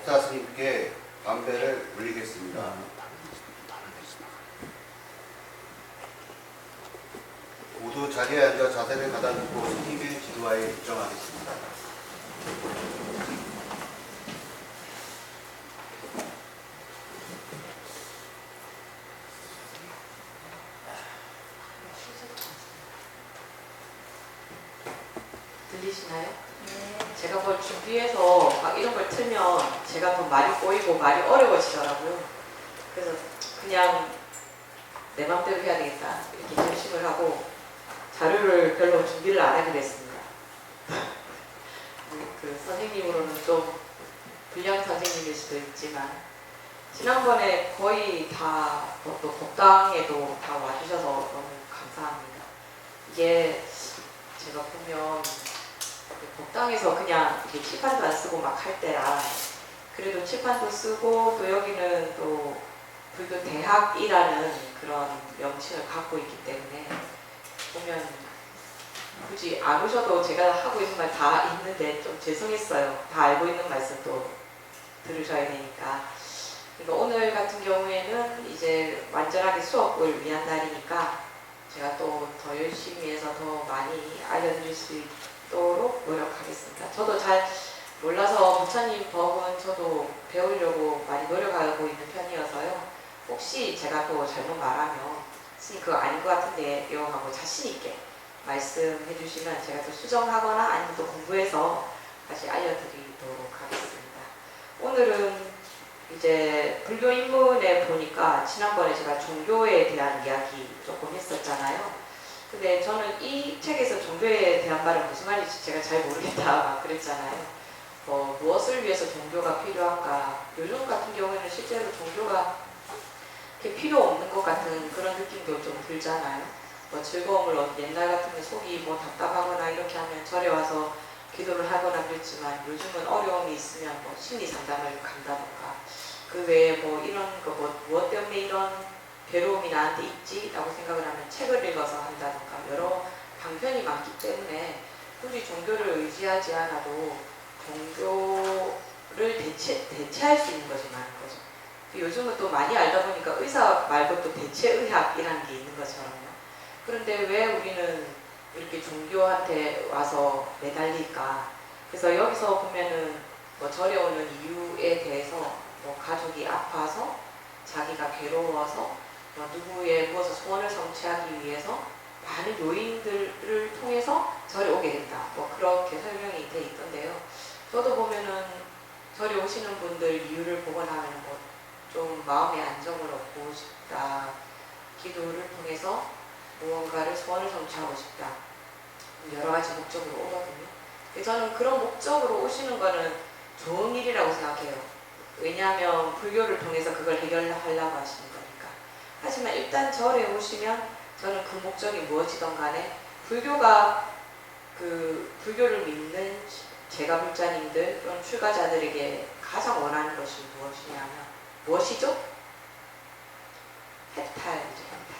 박타 스님께 담배를 올리겠습니다. 모두 자리에 앉아 자세를 가다듬고 스님의 지도하에 입정하겠습니다. 들리시나요? 네. 제가 뭘 준비해서 막 이런 걸 틀면 제가 더 말이 꼬이고 말이 어려워지더라고요. 그래서 그냥 내 맘대로 해야 되겠다 이렇게 결심을 하고 자료를 별로 준비를 안 하게 됐습니다. 그 선생님으로는 좀 불량 선생님일 수도 있지만 지난번에 거의 다 또 법당에도 다 와주셔서 너무 감사합니다. 이게 제가 보면 법당에서 그냥 이렇게 칠판도 안 쓰고 막 할 때라 그래도 칠판도 쓰고 또 여기는 또 불교 대학이라는 그런 명칭을 갖고 있기 때문에 보면 굳이 안 오셔도 제가 하고 있는 말 다 있는데 좀 죄송했어요. 다 알고 있는 말씀 또 들으셔야 되니까. 그러니까 오늘 같은 경우에는 이제 완전하게 수업을 위한 날이니까 제가 또 더 열심히 해서 더 많이 알려드릴 수 있도록 노력하겠습니다. 저도 잘 몰라서 부처님 법은 저도 배우려고 많이 노력하고 있는 편이어서요. 혹시 제가 또 잘못 말하면 스님 그거 아닌 것 같은데요 하고 자신 있게 말씀해 주시면 제가 또 수정하거나 아니면 또 공부해서 다시 알려드리도록 하겠습니다. 오늘은 이제 불교 인문에 보니까 지난번에 제가 종교에 대한 이야기 조금 했었잖아요. 근데 저는 이 책에서 종교에 대한 말은 무슨 말인지 제가 잘 모르겠다 그랬잖아요. 무엇을 위해서 종교가 필요한가. 요즘 같은 경우에는 실제로 종교가 이렇게 필요 없는 것 같은 그런 느낌도 좀 들잖아요. 즐거움을 옛날 같으면 속이 답답하거나 이렇게 하면 절에 와서 기도를 하거나 그랬지만 요즘은 어려움이 있으면 심리 상담을 간다던가 그 외에 이런 거 무엇 때문에 이런 괴로움이 나한테 있지? 라고 생각을 하면 책을 읽어서 한다던가 여러 방편이 많기 때문에 굳이 종교를 의지하지 않아도 종교를 대체할 수 있는 것이 많은 거죠. 요즘은 또 많이 알다 보니까 의사 말고 또 대체의학이라는 게 있는 것처럼요. 그런데 왜 우리는 이렇게 종교한테 와서 매달릴까? 그래서 여기서 보면은 절에 오는 이유에 대해서 가족이 아파서 자기가 괴로워서 누구의 무엇을 소원을 성취하기 위해서 많은 요인들을 통해서 절에 오게 된다. 그렇게 설명이 돼 있던데요. 저도 보면은 절에 오시는 분들 이유를 보고 나면 좀 마음의 안정을 얻고 싶다. 기도를 통해서 무언가를 소원을 성취하고 싶다. 여러 가지 목적으로 오거든요. 저는 그런 목적으로 오시는 거는 좋은 일이라고 생각해요. 왜냐하면 불교를 통해서 그걸 해결하려고 하시는 거니까. 하지만 일단 절에 오시면 저는 그 목적이 무엇이든 간에 불교를 믿는 제가불자님들 또는 출가자들에게 가장 원하는 것이 무엇이냐면 무엇이죠? 해탈이죠. 해탈.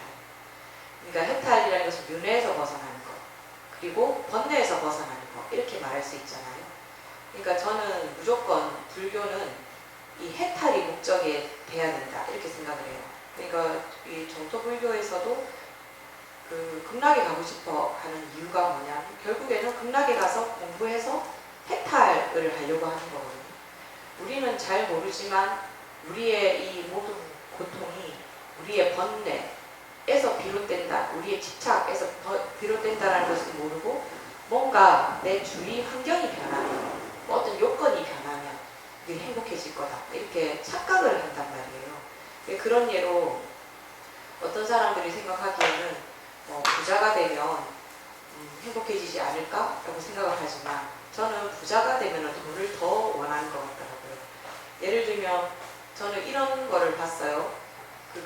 그러니까 해탈이라는 것은 윤회에서 벗어나는 것 그리고 번뇌에서 벗어나는 것 이렇게 말할 수 있잖아요. 그러니까 저는 무조건 불교는 이 해탈이 목적이 돼야 된다 이렇게 생각을 해요. 그러니까 이 정토불교에서도 극락에 가고 싶어 하는 이유가 뭐냐면 결국에는 극락에 가서 공부해서 해탈을 하려고 하는 거거든요. 우리는 잘 모르지만 우리의 이 모든 고통이 우리의 번뇌에서 비롯된다. 우리의 집착에서 비롯된다는 것을 모르고 뭔가 내 주위 환경이 변하면 어떤 요건이 변하면 행복해질 거다. 이렇게 착각을 한단 말이에요. 그런 예로 어떤 사람들이 생각하기에는 부자가 되면 행복해지지 않을까라고 생각을 하지만 저는 부자가 되면 돈을 더 원하는 것 같더라고요. 예를 들면 저는 이런 거를 봤어요.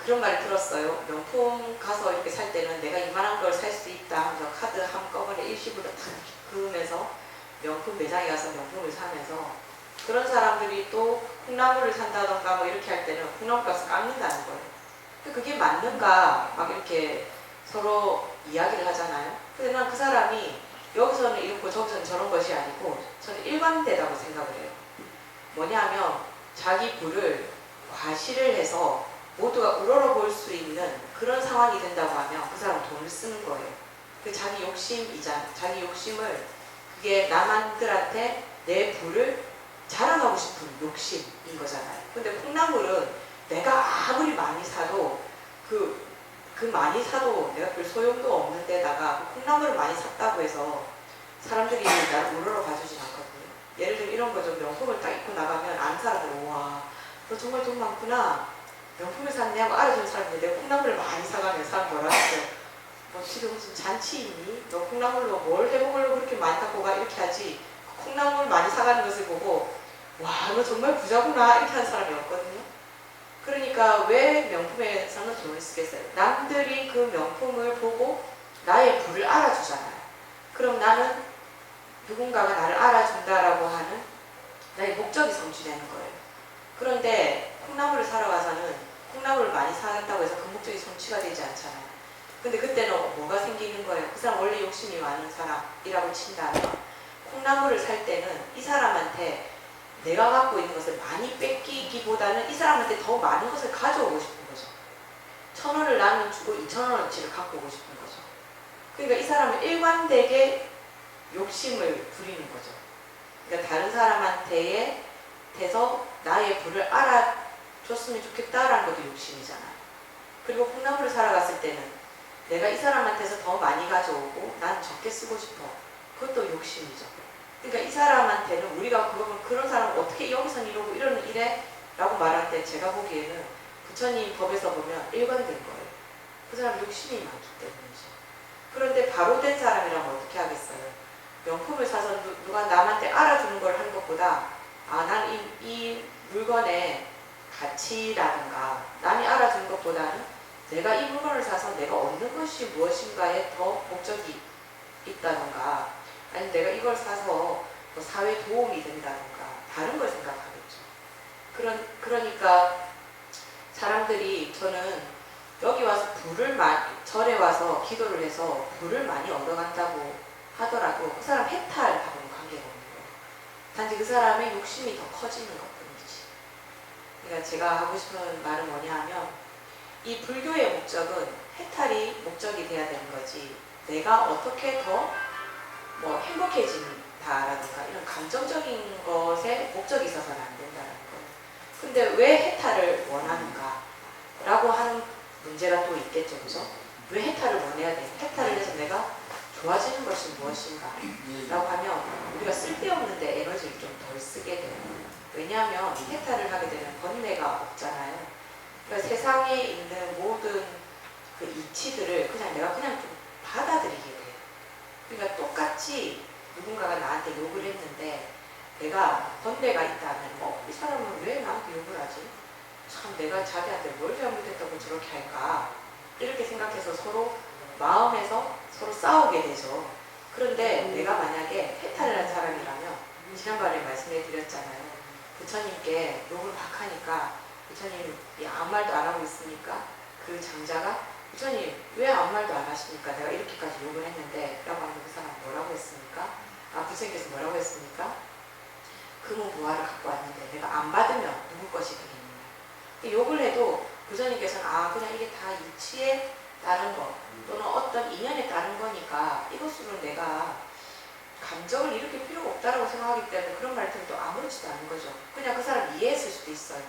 그런 말을 들었어요. 명품 가서 이렇게 살 때는 내가 이만한 걸 살 수 있다 하면서 카드 한꺼번에 일시불로 탁 그으면서 명품 매장에 가서 명품을 사면서 그런 사람들이 또 콩나물을 산다던가 이렇게 할 때는 콩나물값을 깎는다는 거예요. 그게 맞는가 막 이렇게 서로 이야기를 하잖아요. 근데 난 그 사람이 여기서는 이렇고 저기서는 저런 것이 아니고 저는 일관되다고 생각을 해요. 뭐냐면 자기 부를 과시를 해서 모두가 우러러볼 수 있는 그런 상황이 된다고 하면 그 사람은 돈을 쓰는 거예요. 그 자기 욕심이잖아. 자기 욕심을 그게 남들한테 내 부를 자랑하고 싶은 욕심인 거잖아요. 근데 콩나물은 내가 아무리 많이 사도 그 많이 사도 내가 별 소용도 없는데다가 그 콩나물을 많이 샀다고 해서 사람들이 나를 우러러 봐주진 않거든요. 예를 들면 이런 거죠. 명품을 딱 입고 나가면 아는 사람들은 와, 너 정말 돈 많구나. 명품을 샀네 하고 알아주는 사람인데 내가 콩나물을 많이 사가면 사람 뭐라 했어요. 너 집에 무슨 잔치 있니? 너 콩나물로 뭘 해먹으려고 그렇게 많이 갖고 가? 이렇게 하지. 콩나물 많이 사가는 것을 보고 와, 너 정말 부자구나 이렇게 하는 사람이 없거든요. 그러니까 왜 명품에서는 돈을 쓰겠어요? 남들이 그 명품을 보고 나의 부를 알아주잖아요. 그럼 나는 누군가가 나를 알아준다라고 하는 나의 목적이 성취되는 거예요. 그런데 콩나물을 사러 가서는 콩나물을 많이 사겠다고 해서 그 목적이 성취가 되지 않잖아요. 근데 그때는 뭐가 생기는 거예요? 그 사람 원래 욕심이 많은 사람이라고 친다면 콩나물을 살 때는 이 사람한테 내가 갖고 있는 것을 많이 뺏기기보다는 이 사람한테 더 많은 것을 가져오고 싶은 거죠. 1,000원을 나는 주고 2,000원어치를 갖고 오고 싶은 거죠. 그러니까 이 사람은 일관되게 욕심을 부리는 거죠. 그러니까 다른 사람한테 대해서 나의 부를 알아줬으면 좋겠다라는 것도 욕심이잖아요. 그리고 콩나물을 사러 갔을 때는 내가 이 사람한테서 더 많이 가져오고 나는 적게 쓰고 싶어. 그것도 욕심이죠. 그러니까 이 사람한테는 우리가 그런 사람은 어떻게 여기선 이러고 이러는 이래? 라고 말할 때 제가 보기에는 부처님 법에서 보면 일관된 거예요. 그 사람 욕심이 많기 때문이죠. 그런데 바로 된 사람이라면 어떻게 하겠어요? 명품을 사서 누가 남한테 알아주는 걸 하는 것보다 난 이 물건의 가치라든가 남이 알아주는 것보다는 내가 이 물건을 사서 내가 얻는 것이 무엇인가에 더 목적이 있다든가 아니면 내가 이걸 사서 뭐 사회에 도움이 된다든가 다른 걸 생각하겠죠. 그러니까 사람들이 저는 여기 와서 절에 와서 기도를 해서 불을 많이 얻어간다고 하더라도 그 사람 해탈하고는 관계가 없는 거예요. 단지 그 사람의 욕심이 더 커지는 것뿐이지. 그러니까 제가 하고 싶은 말은 뭐냐 하면 이 불교의 목적은 해탈이 목적이 돼야 되는 거지 내가 어떻게 더 행복해진다라든가 이런 감정적인 것에 목적이 있어서는 안 된다는 거예요. 근데 왜 해탈을 원하는가 라고 하는 문제가 또 있겠죠. 그죠? 왜 해탈을 원해야 돼? 해탈을 해서 내가 좋아지는 것이 무엇인가 라고 하면 우리가 쓸데없는데 에너지를 좀 덜 쓰게 돼요. 왜냐하면 해탈을 하게 되면 번뇌가 없잖아요. 그러니까 세상에 있는 모든 그 이치들을 내가 그냥 좀 받아들이게 돼요. 그러니까 똑같이 누군가가 나한테 욕을 했는데 내가 번뇌가 있다면 이 사람은 왜 나한테 욕을 하지? 참 내가 자기한테 뭘 잘못했다고 저렇게 할까? 이렇게 생각해서 서로 마음에서 서로 싸우게 되죠. 그런데 내가 만약에 해탈을 한 사람이라면 지난번에 말씀해 드렸잖아요. 부처님께 욕을 막 하니까 부처님이 아무 말도 안 하고 있으니까 그 장자가 부처님 왜 아무 말도 안 하십니까? 내가 이렇게까지 욕을 했는데 라고 하면 그 사람 뭐라고 했습니까? 부처님께서 뭐라고 했습니까? 금은보화를 갖고 왔는데 내가 안 받으면 누구 것이 되겠느냐. 욕을 해도 부처님께서는 그냥 이게 다 이치에 따른 거 또는 어떤 인연에 따른 거니까 이것으로 내가 감정을 일으킬 필요가 없다라고 생각하기 때문에 그런 말을 들으면 또 아무렇지도 않은 거죠. 그냥 그 사람 이해했을 수도 있어요.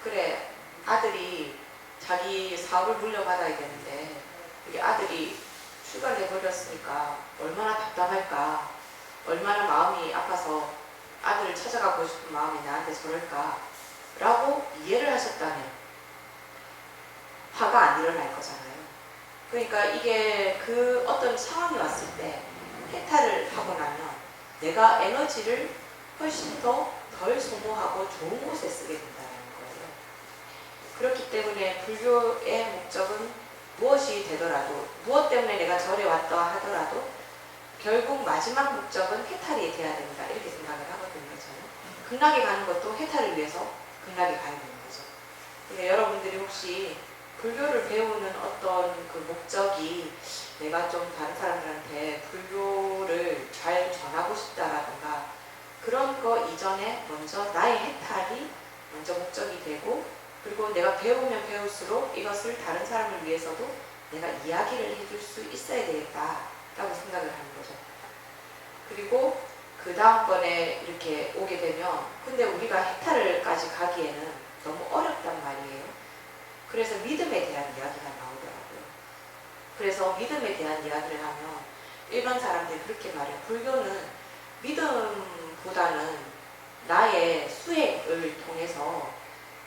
그래 아들이 자기 사업을 물려받아야 되는데 이게 아들이 휴가를 내버렸으니까 얼마나 답답할까, 얼마나 마음이 아파서 아들을 찾아가고 싶은 마음이 나한테 저럴까 라고 이해를 하셨다면 화가 안 일어날 거잖아요. 그러니까 이게 그 어떤 상황이 왔을 때 해탈을 하고 나면 내가 에너지를 훨씬 더 덜 소모하고 좋은 곳에 쓰게 된다는 거예요. 그렇기 때문에 불교의 목적은 무엇이 되더라도 무엇 때문에 내가 절에 왔다 하더라도 결국 마지막 목적은 해탈이 돼야 된다 이렇게 생각을 하거든요. 저는 극락에 가는 것도 해탈을 위해서 극락에 가야 되는 거죠. 그러니까 여러분들이 혹시 불교를 배우는 어떤 그 목적이 내가 좀 다른 사람들한테 불교를 잘 전하고 싶다라든가 그런 거 이전에 먼저 나의 해탈이 먼저 목적이 되고, 그리고 내가 배우면 배울수록 이것을 다른 사람을 위해서도 내가 이야기를 해줄 수 있어야 되겠다라고 생각을 하는 거죠. 그리고 그 다음번에 이렇게 오게 되면 근데 우리가 헥타르까지 가기에는 너무 어렵단 말이에요. 그래서 믿음에 대한 이야기가 나오더라고요. 그래서 믿음에 대한 이야기를 하면 일반 사람들이 그렇게 말해요. 불교는 믿음보다는 나의 수행을 통해서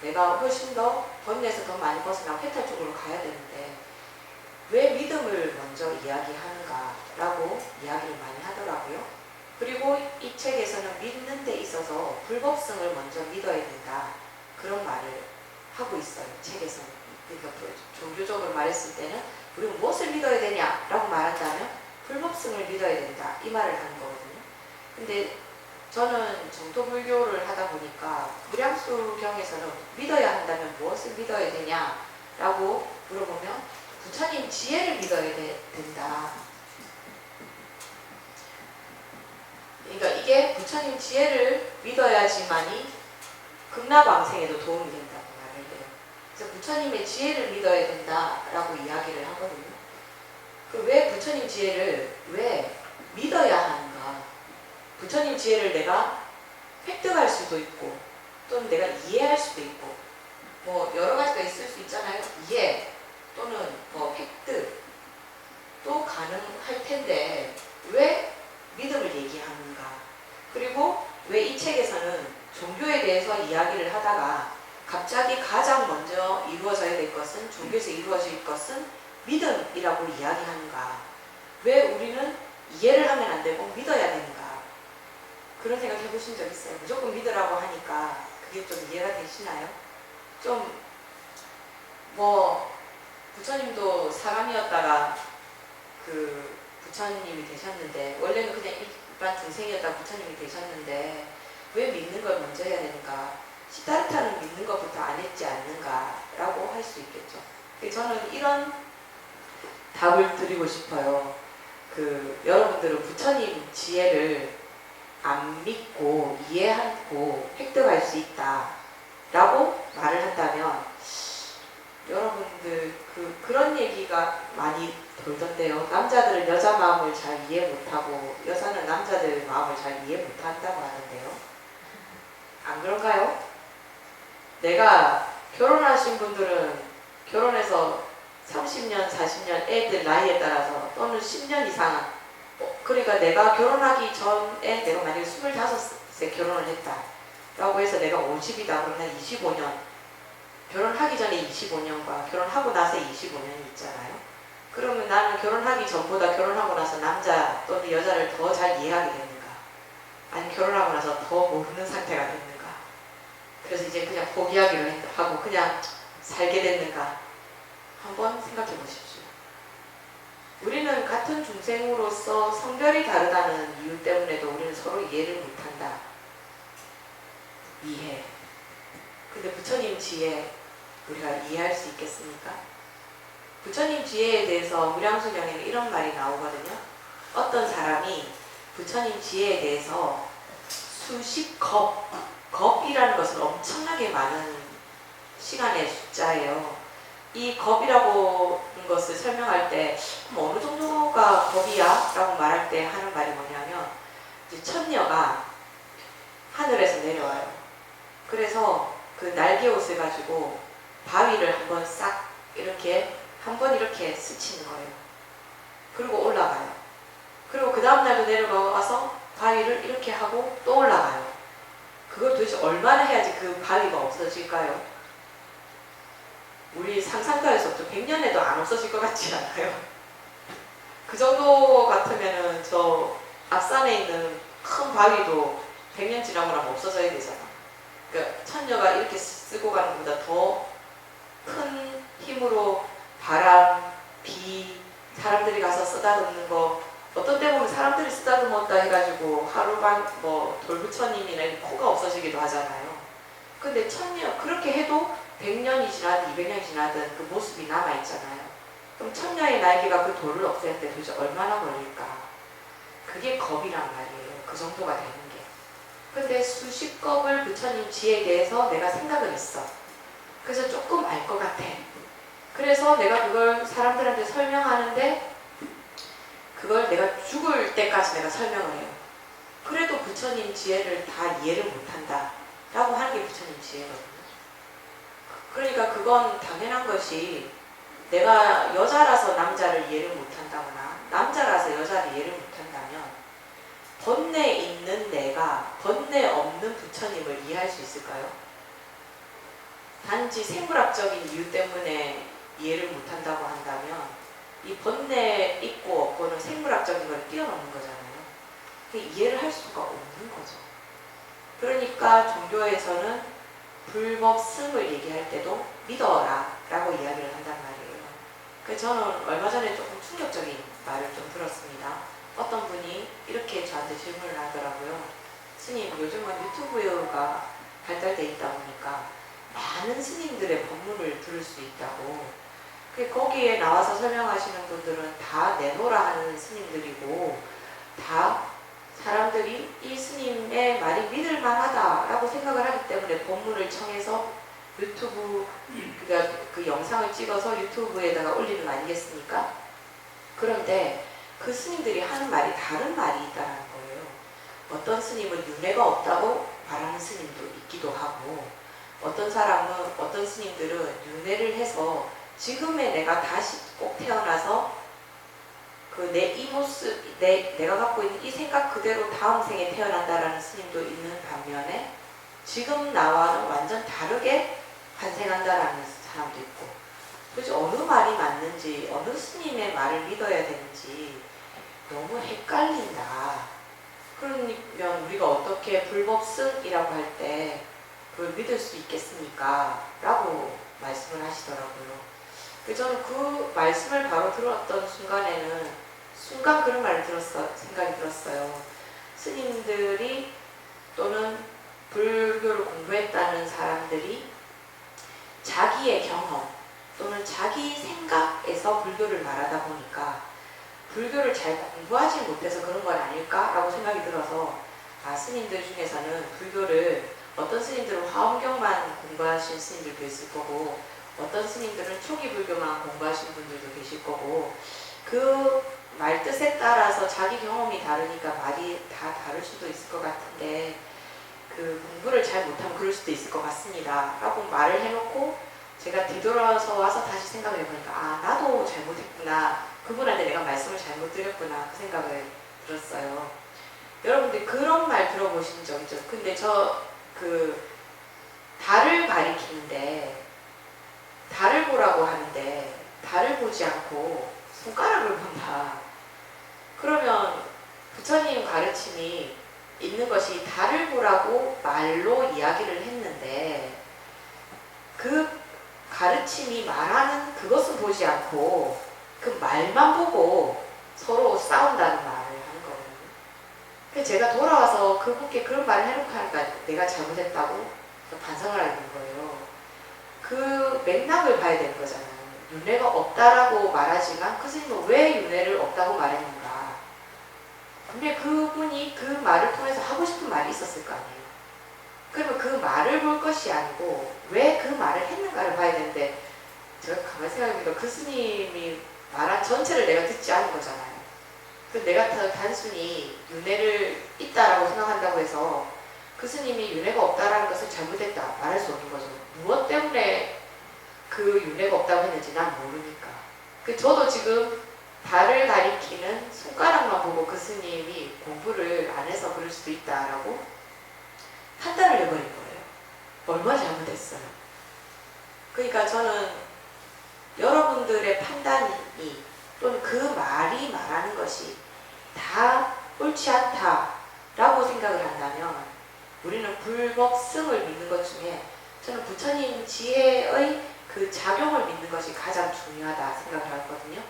내가 훨씬 더 번뇌에서 더 많이 벗어나고 헥타르 쪽으로 가야 되는데 왜 믿음을 먼저 이야기하는가라고 이야기를 많이 하더라고요. 그리고 이 책에서는 믿는 데 있어서 불법성을 먼저 믿어야 된다. 그런 말을 하고 있어요. 책에서는. 그러니까 종교적으로 말했을 때는 우리가 무엇을 믿어야 되냐라고 말한다면 불법성을 믿어야 된다. 이 말을 하는 거거든요. 근데 저는 정토불교를 하다 보니까 무량수경에서는 믿어야 한다면 무엇을 믿어야 되냐라고 물어보면 부처님 지혜를 믿어야 된다. 그러니까 이게 부처님 지혜를 믿어야지만이 극락왕생에도 도움이 된다고 말을 해요. 그래서 부처님의 지혜를 믿어야 된다라고 이야기를 하거든요. 왜 부처님 지혜를 왜 믿어야 하는가? 부처님 지혜를 내가 획득할 수도 있고 또는 내가 이해할 수도 있고 뭐 여러 가지가 있을 수 있잖아요. 이해 또는 뭐 획득도 가능할 텐데 왜 믿음을 얘기하는가? 그리고 왜 이 책에서는 종교에 대해서 이야기를 하다가 갑자기 가장 먼저 이루어져야 될 것은 종교에서 이루어질 것은 믿음이라고 이야기하는가? 왜 우리는 이해를 하면 안 되고 믿어야 되는가? 그런 생각 해보신 적 있어요? 무조건 믿으라고 하니까 그게 좀 이해가 되시나요? 좀 뭐 부처님도 사람이었다가 그 부처님이 되셨는데 원래는 그냥 일반 중생이었다가 부처님이 되셨는데 왜 믿는 걸 먼저 해야 되는가? 시다르타는 믿는 것부터 안 했지 않는가라고 할 수 있겠죠. 저는 이런 답을 드리고 싶어요. 여러분들은 부처님 지혜를 안 믿고 이해하고 획득할 수 있다라고 말을 한다면 여러분들 그런 얘기가 많이 돌던데요. 남자들은 여자 마음을 잘 이해 못하고 여자는 남자들 마음을 잘 이해 못한다고 하던데요. 안 그런가요? 내가 결혼하신 분들은 결혼해서 30년, 40년 애들 나이에 따라서 또는 10년 이상 그러니까 내가 결혼하기 전에 내가 만약에 25세 결혼을 했다 라고 해서 내가 50이다 그러면 25년 결혼하기 전에 25년과 결혼하고 나서 25년이 있잖아요. 그러면 나는 결혼하기 전보다 결혼하고 나서 남자 또는 여자를 더 잘 이해하게 됐는가? 아니면 결혼하고 나서 더 모르는 상태가 됐는가? 그래서 이제 그냥 포기하기로 하고 그냥 살게 됐는가? 한번 생각해 보십시오. 우리는 같은 중생으로서 성별이 다르다는 이유 때문에도 우리는 서로 이해를 못한다. 이해. 근데 부처님 지혜 우리가 이해할 수 있겠습니까? 부처님 지혜에 대해서 무량수경에는 이런 말이 나오거든요. 어떤 사람이 부처님 지혜에 대해서 수십 겁이라는 것은 엄청나게 많은 시간의 숫자예요. 이 겁이라고 하는 것을 설명할 때 어느 정도가 겁이야? 라고 말할 때 하는 말이 뭐냐면 이제 천녀가 하늘에서 내려와요. 그래서 그 날개옷을 가지고 바위를 한번 싹 이렇게 한번 이렇게 스치는 거예요. 그리고 올라가요. 그리고 그 다음날도 내려가서 바위를 이렇게 하고 또 올라가요. 그걸 도대체 얼마나 해야지 그 바위가 없어질까요? 우리 상상도 할 수 없죠. 100년에도 안 없어질 것 같지 않아요? 그 정도 같으면은 저 앞산에 있는 큰 바위도 100년 지나고 나면 없어져야 되잖아. 그러니까 천녀가 이렇게 쓰고 가는 것보다 더 큰 힘으로 바람, 비, 사람들이 가서 쓰다듬는 거 어떤 때 보면 사람들이 쓰다듬었다 해가지고 하루반 뭐 돌부처님이나 코가 없어지기도 하잖아요. 근데 천녀 그렇게 해도 100년이 지나든 200년이 지나든 그 모습이 남아있잖아요. 그럼 천녀의 날개가 그 돌을 없앨 때 도대체 얼마나 걸릴까? 그게 겁이란 말이에요. 그 정도가 되는 게. 근데 수식법을 부처님 지혜에 대해서 내가 생각을 했어. 그래서 조금 알 것 같아. 그래서 내가 그걸 사람들한테 설명하는데 그걸 내가 죽을 때까지 내가 설명을 해요. 그래도 부처님 지혜를 다 이해를 못한다 라고 하는 게 부처님 지혜거든요. 그러니까 그건 당연한 것이 내가 여자라서 남자를 이해를 못한다거나 남자라서 여자를 이해를 못한다면 번뇌 있는 내가 번뇌 없는 부처님을 이해할 수 있을까요? 단지 생물학적인 이유 때문에 이해를 못한다고 한다면 이 번뇌 있고 없고는 생물학적인 걸 뛰어넘는 거잖아요. 이해를 할 수가 없는 거죠. 그러니까 종교에서는 불법승을 얘기할 때도 믿어라 라고 이야기를 한단 말이에요. 그래서 저는 얼마 전에 조금 충격적인 말을 좀 들었습니다. 어떤 분이 이렇게 저한테 질문을 하더라고요. 스님, 요즘은 유튜브가 발달돼 있다 보니까 많은 스님들의 법문을 들을 수 있다고. 거기에 나와서 설명하시는 분들은 다 내놓으라 하는 스님들이고 다 사람들이 이 스님의 말이 믿을만하다라고 생각을 하기 때문에 법문을 청해서 유튜브 그러니까 그 영상을 찍어서 유튜브에다가 올리는 거 아니겠습니까? 그런데 그 스님들이 하는 말이 다른 말이 있다는 거예요. 어떤 스님은 윤회가 없다고 말하는 스님도 있기도 하고 어떤 사람은 어떤 스님들은 윤회를 해서 지금의 내가 다시 꼭 태어나서 그 내 이 모습, 내가 갖고 있는 이 생각 그대로 다음 생에 태어난다라는 스님도 있는 반면에 지금 나와는 완전 다르게 환생한다라는 사람도 있고 그래서 어느 말이 맞는지 어느 스님의 말을 믿어야 되는지 너무 헷갈린다. 그러면 우리가 어떻게 불법승이라고 할 때 그걸 믿을 수 있겠습니까? 라고 말씀을 하시더라고요. 저는 그 말씀을 바로 들었던 순간 그런 말을 생각이 들었어요. 스님들이 또는 불교를 공부했다는 사람들이 자기의 경험 또는 자기 생각에서 불교를 말하다 보니까 불교를 잘 공부하지 못해서 그런 건 아닐까라고 생각이 들어서 스님들 중에서는 불교를 어떤 스님들은 화엄경만 공부하신 스님들도 있을 거고 어떤 스님들은 초기 불교만 공부하신 분들도 계실 거고 그 말 뜻에 따라서 자기 경험이 다르니까 말이 다 다를 수도 있을 것 같은데 그 공부를 잘 못하면 그럴 수도 있을 것 같습니다 라고 말을 해놓고 제가 뒤돌아서 와서 다시 생각을 해보니까 나도 잘못했구나 그분한테 내가 말씀을 잘못 드렸구나 그 생각을 들었어요. 여러분들 그런 말 들어보신 적 있죠? 근데 달을 가리키는데 달을 보라고 하는데 달을 보지 않고 손가락을 본다. 그러면 부처님 가르침이 있는 것이 달을 보라고 말로 이야기를 했는데 그 가르침이 말하는 그것은 보지 않고 그 말만 보고 서로 싸운다는 말을 하는 거거든요. 그래서 제가 돌아와서 그분께 그런 말을 해놓고 하니까 내가 잘못했다고 반성을 하게 된 거예요. 그 맥락을 봐야 되는 거잖아요. 윤회가 없다라고 말하지만 그 스님은 왜 윤회를 없다고 말했는가. 근데 그분이 그 말을 통해서 하고 싶은 말이 있었을 거 아니에요. 그러면 그 말을 볼 것이 아니고 왜 그 말을 했는가를 봐야 되는데 제가 가만히 생각해보니까 그 스님이 말한 전체를 내가 듣지 않은 거잖아요. 내가 단순히 윤회를 있다라고 생각한다고 해서 그 스님이 윤회가 없다라는 것을 잘못했다 말할 수 없는 거죠. 무엇 때문에 그 윤회가 없다고 했는지 난 모르니까. 저도 지금 달을 가리키는 손가락만 보고 그 스님이 공부를 안 해서 그럴 수도 있다라고 판단을 해버린 거예요. 얼마나 잘못했어요. 그러니까 저는 여러분들의 판단이 또는 그 말이 말하는 것이 다 옳지 않다라고 생각을 한다면 우리는 불법승을 믿는 것 중에 저는 부처님 지혜의 그 작용을 믿는 것이 가장 중요하다 생각을 하거든요.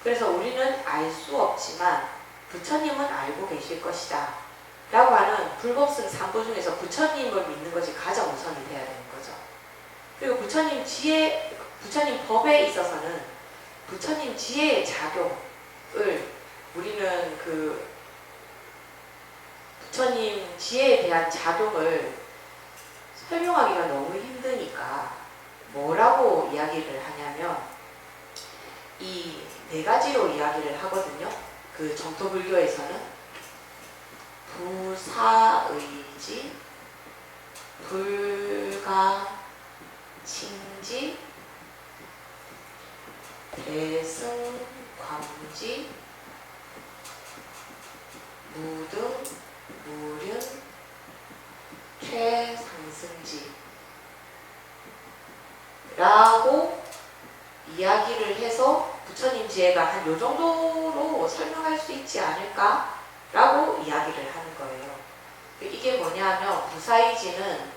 그래서 우리는 알 수 없지만 부처님은 알고 계실 것이다 라고 하는 불법승 3보 중에서 부처님을 믿는 것이 가장 우선이 돼야 되는 거죠. 그리고 부처님 법에 있어서는 부처님 지혜의 작용을 우리는 부처님 지혜에 대한 작용을 설명하기가 너무 힘드니까 뭐라고 이야기를 하냐면 이 네 가지로 이야기를 하거든요. 그 정토불교에서는 부사의지, 불가칭지, 대승광지, 무등, 무륜, 최상승지 라고 이야기를 해서 부처님 지혜가 한 요 정도로 설명할 수 있지 않을까? 라고 이야기를 하는 거예요. 이게 뭐냐면 부사의지는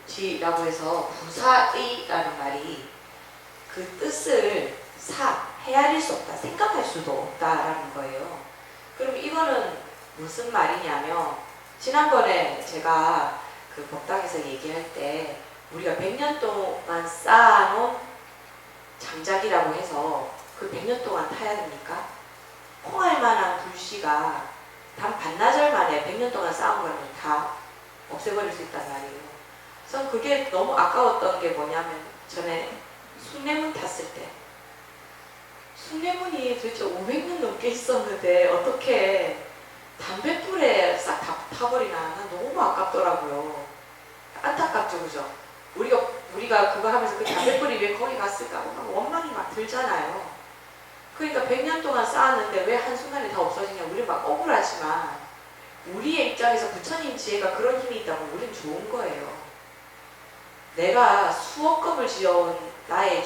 지라고 해서 부사의라는 말이 그 뜻을 헤아릴 수 없다, 생각할 수도 없다라는 거예요. 그럼 이거는 무슨 말이냐면 지난번에 제가 그 법당에서 얘기할 때 우리가 100년 동안 쌓아놓은 장작이라고 해서 그 100년 동안 타야 됩니까? 포할 만한 불씨가 단 반나절 만에 100년 동안 쌓은 거는 다 없애버릴 수 있단 말이에요. 그래서 그게 너무 아까웠던 게 뭐냐면 전에 숭례문 탔을 때 숭례문이 도대체 500년 넘게 있었는데 어떻게 담뱃불에 싹 다 타버리나. 난 너무 아깝더라고요. 안타깝죠, 그죠? 우리가 그거 하면서 그 담뱃불이 왜 거기 갔을까 하고 원망이 막 들잖아요. 그러니까 100년 동안 쌓았는데 왜 한순간에 다 없어지냐. 우리 막 억울하지만 우리의 입장에서 부처님 지혜가 그런 힘이 있다면 우린 좋은 거예요. 내가 수억 겁을 지어온 나의